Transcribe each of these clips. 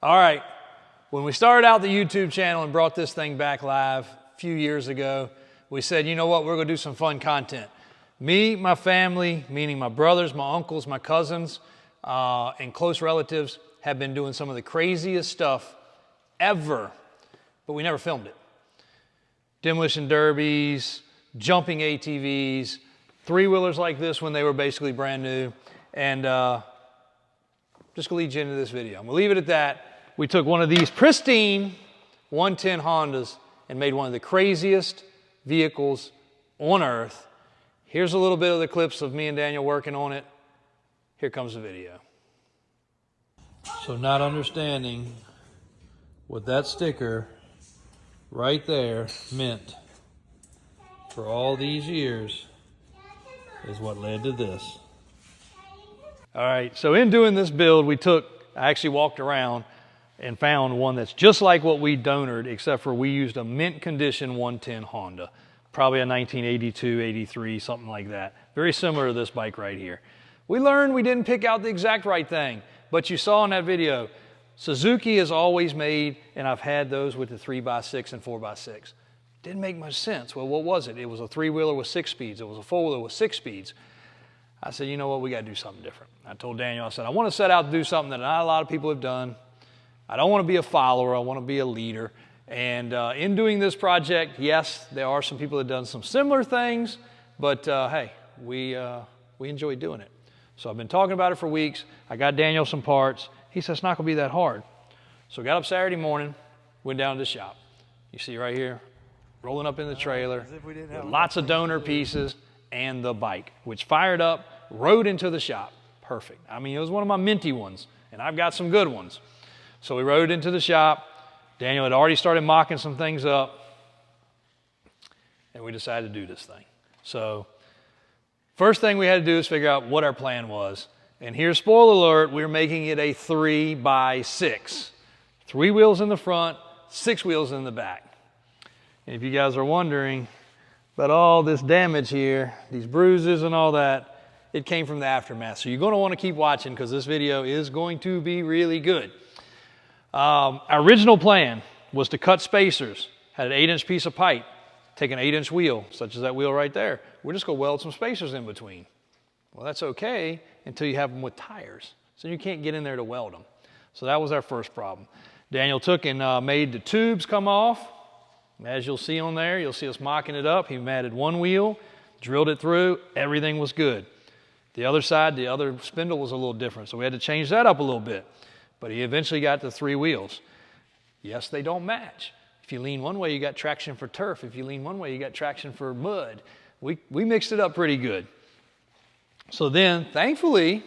All right, when we started out the YouTube channel and brought this thing back live a few years ago, we said, you know what, we're gonna do some fun content. Me, my family, meaning my brothers, my uncles, my cousins, and close relatives have been doing some of the craziest stuff ever, but we never filmed it. Demolition derbies, jumping ATVs, three-wheelers like this when they were basically brand new, and just gonna lead you into this video. I'm gonna leave it at that. We took one of these pristine 110 Hondas and made one of the craziest vehicles on earth. Here's a little bit of the clips of me and Daniel working on it. Here comes the video. So not understanding what that sticker right there meant for all these years is what led to this. All right, so in doing this build, I actually walked around and found one that's just like what we donored, except for we used a mint condition 110 Honda, probably a 1982, 83, something like that. Very similar to this bike right here. We learned we didn't pick out the exact right thing, but you saw in that video, Suzuki has always made, and I've had those with the 3x6 and 4x6. Didn't make much sense. Well, what was it? It was a three-wheeler with 6 speeds. It was a four-wheeler with 6 speeds. I said, you know what, we gotta do something different. I told Daniel, I said, I wanna set out to do something that not a lot of people have done. I don't want to be a follower, I want to be a leader. And in doing this project, yes, there are some people that have done some similar things, but hey, we enjoy doing it. So I've been talking about it for weeks. I got Daniel some parts. He said, it's not going to be that hard. So I got up Saturday morning, went down to the shop. You see right here, rolling up in the trailer, with lots of donor pieces and the bike, which fired up, rode into the shop. Perfect. I mean, it was one of my minty ones, and I've got some good ones. So we rode into the shop. Daniel had already started mocking some things up, and we decided to do this thing. So first thing we had to do is figure out what our plan was. And here's spoiler alert, we're making it a 3x6. 3 wheels in the front, 6 wheels in the back. And if you guys are wondering about all this damage here, these bruises and all that, it came from the aftermath. So you're going to want to keep watching because this video is going to be really good. Our original plan was to cut spacers, had an 8-inch piece of pipe, take an 8-inch wheel, such as that wheel right there. We're just gonna weld some spacers in between. Well, that's okay until you have them with tires. So you can't get in there to weld them. So that was our first problem. Daniel took and made the tubes come off. As you'll see on there, you'll see us mocking it up. He matted one wheel, drilled it through, everything was good. The other side, the other spindle was a little different, so we had to change that up a little bit. But he eventually got the 3 wheels. Yes, they don't match. If you lean one way, you got traction for turf. If you lean one way, you got traction for mud. We mixed it up pretty good. So then, thankfully,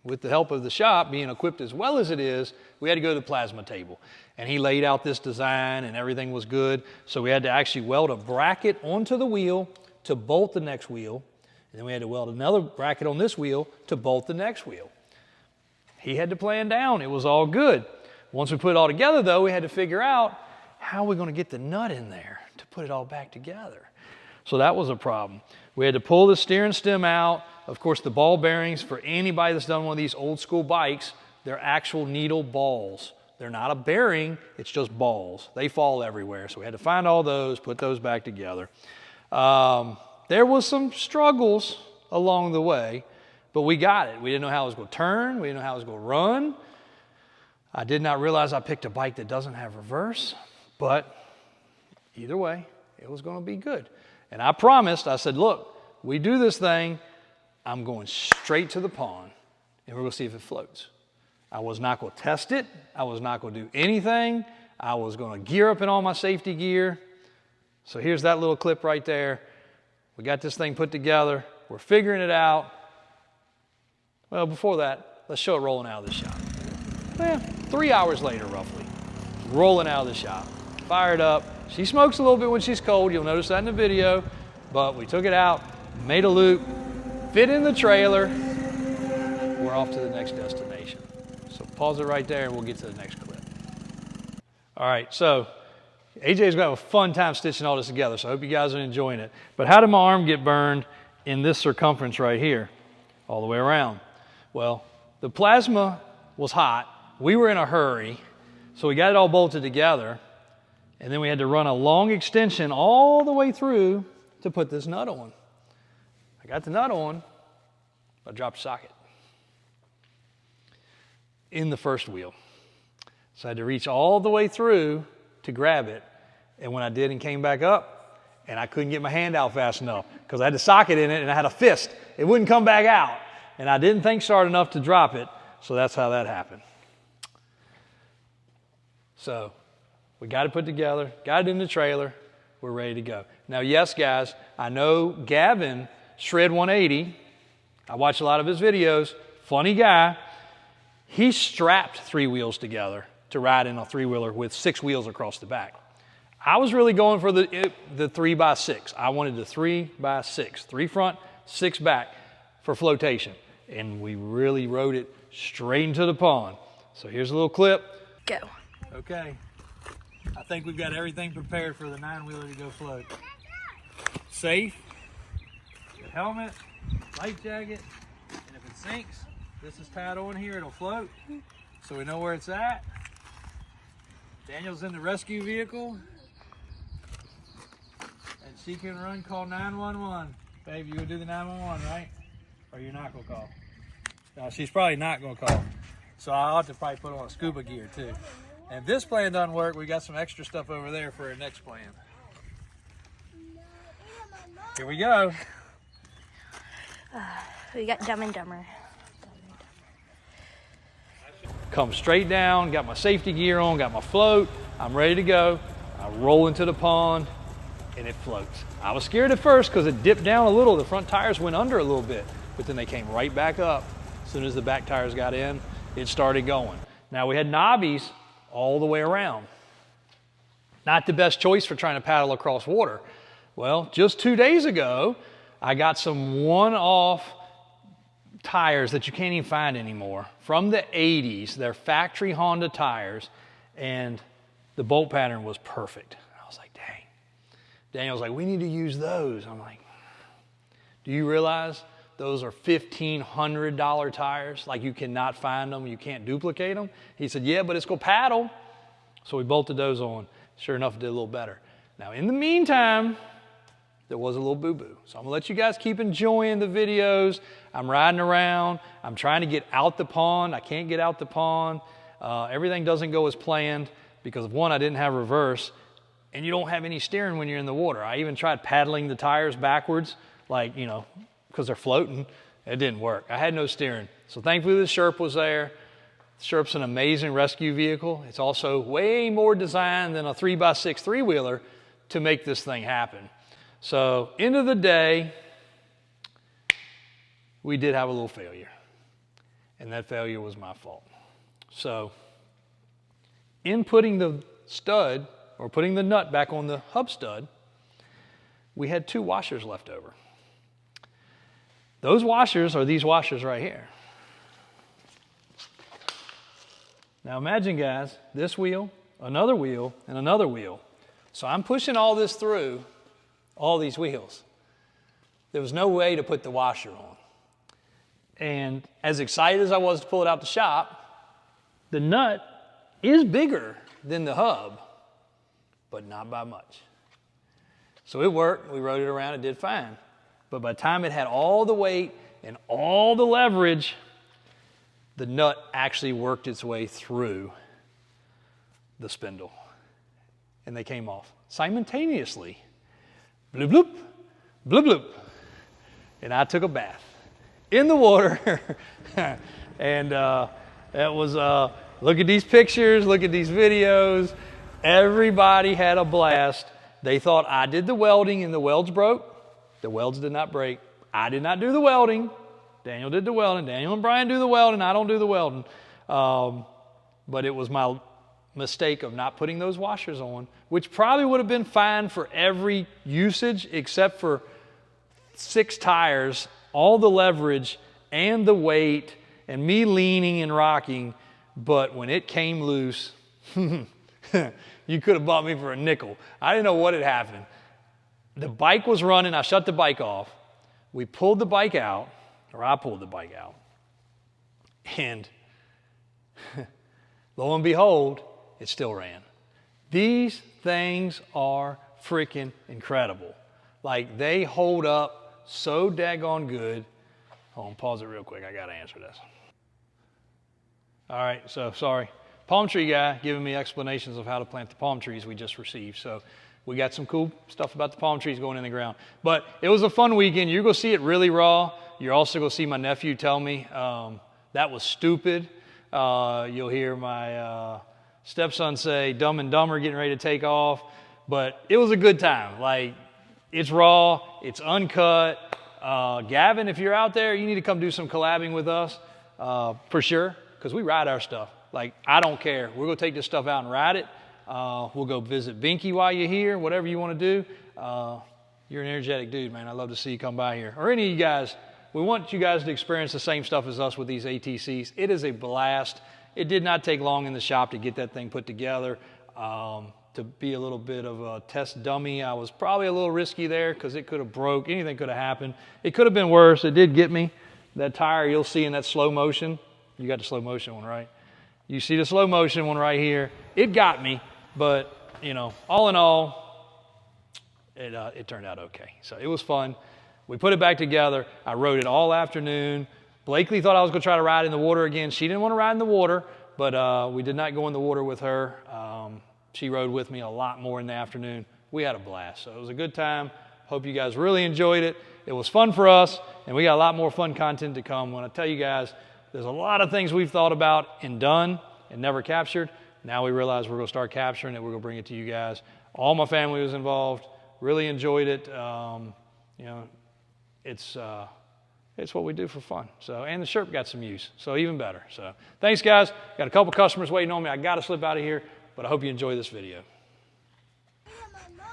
with the help of the shop being equipped as well as it is, we had to go to the plasma table. And he laid out this design and everything was good. So we had to actually weld a bracket onto the wheel to bolt the next wheel. And then we had to weld another bracket on this wheel to bolt the next wheel. He had to plan down. It was all good. Once we put it all together, though, we had to figure out how we're going to get the nut in there to put it all back together. So that was a problem. We had to pull the steering stem out. Of course, the ball bearings, for anybody that's done one of these old school bikes, they're actual needle balls. They're not a bearing, it's just balls. They fall everywhere. So we had to find all those, put those back together. There was some struggles along the way, but we got it. We didn't know how it was going to turn. We didn't know how it was going to run. I did not realize I picked a bike that doesn't have reverse, but either way, it was going to be good. And I promised, I said, look, we do this thing, I'm going straight to the pond, and we're going to see if it floats. I was not going to test it. I was not going to do anything. I was going to gear up in all my safety gear. So here's that little clip right there. We got this thing put together. We're figuring it out. Well, before that, let's show it rolling out of the shop. Well, 3 hours later, roughly, rolling out of the shop. Fired up. She smokes a little bit when she's cold. You'll notice that in the video. But we took it out, made a loop, fit in the trailer. We're off to the next destination. So pause it right there and we'll get to the next clip. All right, so AJ's going to have a fun time stitching all this together, so I hope you guys are enjoying it. But how did my arm get burned in this circumference right here, all the way around? Well, the plasma was hot, we were in a hurry, so we got it all bolted together, and then we had to run a long extension all the way through to put this nut on. I got the nut on, but I dropped the socket in the first wheel. So I had to reach all the way through to grab it, and when I did and came back up, and I couldn't get my hand out fast enough because I had the socket in it and I had a fist. It wouldn't come back out, and I didn't think hard enough to drop it, so that's how that happened. So we got it put together, got it in the trailer, we're ready to go. Now, yes, guys, I know Gavin, Shred 180, I watch a lot of his videos, funny guy. He strapped 3 wheels together to ride in a 3-wheeler with 6 wheels across the back. I was really going for the 3x6. I wanted the 3x6, 3 front, 6 back for flotation. And we really rode it straight into the pond. So here's a little clip. Go. Okay. I think we've got everything prepared for the 9-wheeler to go float. Safe, the helmet, life jacket, and if it sinks, this is tied on here, it'll float. So we know where it's at. Daniel's in the rescue vehicle. And she can run, call 911. Babe, you gonna do the 911, right? Or you're not gonna call? No, she's probably not gonna call. So I ought to probably put on scuba gear too. And if this plan doesn't work, we got some extra stuff over there for our next plan. Here we go. We got Dumb and Dumber. Come straight down, got my safety gear on, got my float, I'm ready to go. I roll into the pond and it floats. I was scared at first because it dipped down a little. The front tires went under a little bit, but then they came right back up. As soon as the back tires got in, it started going. Now we had knobbies all the way around. Not the best choice for trying to paddle across water. Well, just 2 days ago, I got some one-off tires that you can't even find anymore from the 80s. They're factory Honda tires, and the bolt pattern was perfect. I was like, dang. Daniel's like, we need to use those. I'm like, do you realize those are $1,500 tires? Like, you cannot find them, you can't duplicate them? He said, yeah, but it's gonna paddle. So we bolted those on. Sure enough, it did a little better. Now, in the meantime, there was a little boo-boo. So I'm gonna let you guys keep enjoying the videos. I'm riding around. I'm trying to get out the pond. I can't get out the pond. Everything doesn't go as planned because, one, I didn't have reverse, and you don't have any steering when you're in the water. I even tried paddling the tires backwards, like, you know, because they're floating. It didn't work. I had no steering. So thankfully the Sherp was there. The Sherp's an amazing rescue vehicle. It's also way more designed than a 3x6 3-wheeler to make this thing happen. So, end of the day, we did have a little failure. And that failure was my fault. So, in putting the stud, or putting the nut back on the hub stud, we had 2 washers left over. Those washers are these washers right here. Now imagine, guys, this wheel, and another wheel. So I'm pushing all this through all these wheels. There was no way to put the washer on. And as excited as I was to pull it out the shop, the nut is bigger than the hub, but not by much. So it worked, we rode it around, it did fine. But by the time it had all the weight and all the leverage, the nut actually worked its way through the spindle. And they came off simultaneously. Bloop, bloop, bloop, bloop. And I took a bath in the water. And it was, look at these pictures, look at these videos. Everybody had a blast. They thought I did the welding and the welds broke. The welds did not break. I did not do the welding. Daniel did the welding. Daniel and Brian do the welding. I don't do the welding. But it was my mistake of not putting those washers on, which probably would have been fine for every usage except for 6 tires, all the leverage and the weight and me leaning and rocking. But when it came loose, you could have bought me for a nickel. I didn't know what had happened. The bike was running. I shut the bike off. We pulled the bike out, or I pulled the bike out. And Lo and behold, it still ran. These things are freaking incredible. Like, they hold up so daggone good. Hold on, pause it real quick. I got to answer this. All right, so sorry. Palm tree guy giving me explanations of how to plant the palm trees we just received. So we got some cool stuff about the palm trees going in the ground. But it was a fun weekend. You're going to see it really raw. You're also going to see my nephew tell me that was stupid. You'll hear my stepson say Dumb and Dumber getting ready to take off. But it was a good time. Like, it's raw. It's uncut. Gavin, if you're out there, you need to come do some collabing with us for sure, because we ride our stuff. Like, I don't care. We're going to take this stuff out and ride it. We'll go visit Binky while you're here, whatever you want to do. You're an energetic dude, man. I'd love to see you come by here. Or any of you guys. We want you guys to experience the same stuff as us with these ATCs. It is a blast. It did not take long in the shop to get that thing put together. To be a little bit of a test dummy, I was probably a little risky there because it could have broke. Anything could have happened. It could have been worse. It did get me. That tire you'll see in that slow motion. You got the slow motion one, right? You see the slow motion one right here. It got me, but, you know, all in all, it turned out okay. So it was fun. We put it back together. I rode it all afternoon. Blakely thought I was going to try to ride in the water again. She didn't want to ride in the water, but we did not go in the water with her. She rode with me a lot more in the afternoon. We had a blast. So it was a good time. Hope you guys really enjoyed it. It was fun for us, and we got a lot more fun content to come. When I tell you guys, there's a lot of things we've thought about and done and never captured. Now we realize we're going to start capturing it. We're going to bring it to you guys. All my family was involved. Really enjoyed it. You know, it's what we do for fun. So, and the shirt got some use, so even better. So thanks, guys. Got a couple customers waiting on me. I got to slip out of here, but I hope you enjoy this video.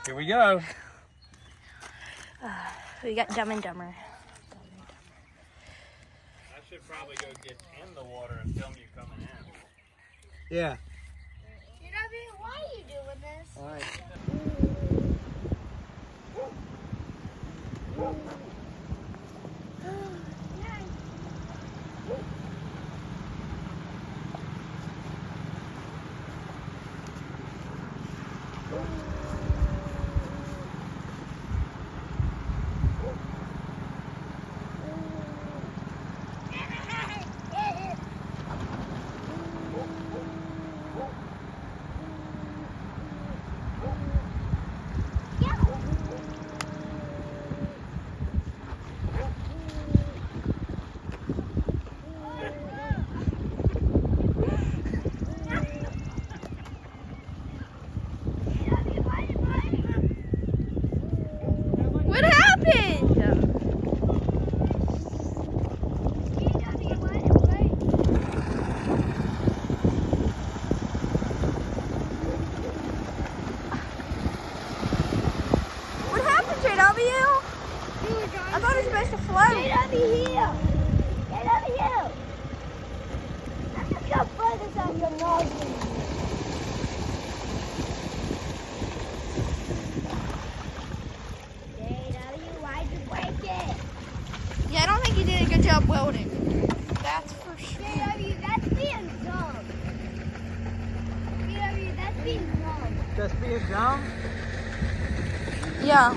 Here we go. We got Dumb and Dumber. I should probably go get in the water and film you coming in. Yeah. Why are you doing this? All right. What happened? What happened, JW? I thought it was supposed to float. JW here! JW! I'm just gonna throw this on your nose. JW, why'd you break it? Yeah, I don't think you did a good job welding. That's for sure. JW, that's being dumb. JW, that's being dumb. Just being dumb? Yeah,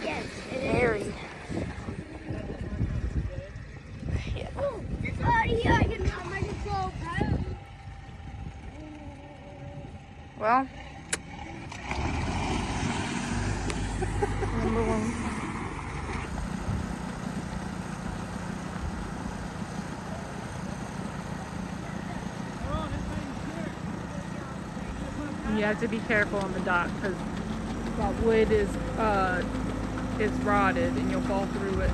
Yes, it is. very. Oh, here, I can not make it so bad. Well, number one. You have to be careful on the dock because that wood is rotted and you'll fall through it.